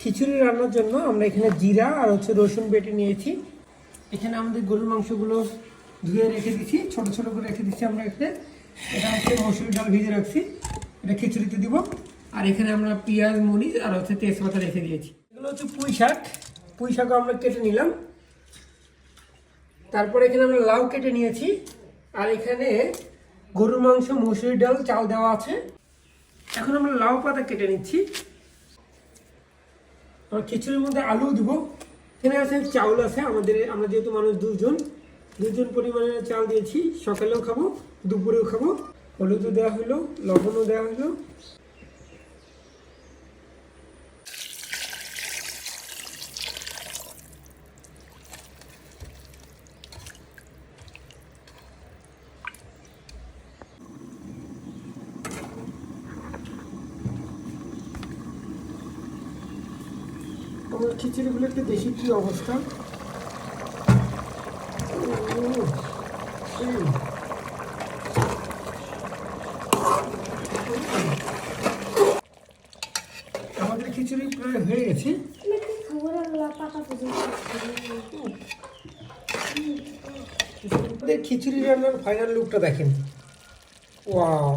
খিচুড়ি রান্নার জন্য আমরা এখানে জিরা আর রসুন বেটে নিয়েছি। এখানে আমাদের গরুর মাংসগুলো ধুয়ে রেখে দিচ্ছি, ছোট ছোট করে রেখে দিচ্ছি আমরা এখানে। এটা মসুর ডাল ভিজে রাখছি, এটা খিচুড়িতে দিব। আর এখানে আমরা পেঁয়াজ, মরিচ আর তেজপাতা রেখে দিয়েছি। এগুলো পুঁই শাক, পুঁই শাকও আমরা কেটে নিলাম। তারপরে এখানে আমরা লাউ কেটে নিয়েছি। আর এখানে গরুর মাংস, মসুর ডাল, চাল দেওয়া আছে। এখন আমরা লাউ পাতা কেটে নিচ্ছি। আর খিচুড়ির মধ্যে আলু দিব। এখানে আছে চাউল আছে আমরা যেহেতু মানুষ দুজন পরিমাণে চাল দিয়েছি। সকালেও খাবো, দুপুরেও খাবো। হলুদও দেওয়া হলো, লবণও দেওয়া হলো। আমার খিচুড়িগুলো একটু দেশি কি অবস্থা। আমাদের খিচুড়ি প্রায় হয়ে গেছে। খিচুড়ি রান্নার ফাইনাল লুকটা দেখেন। ওয়াও।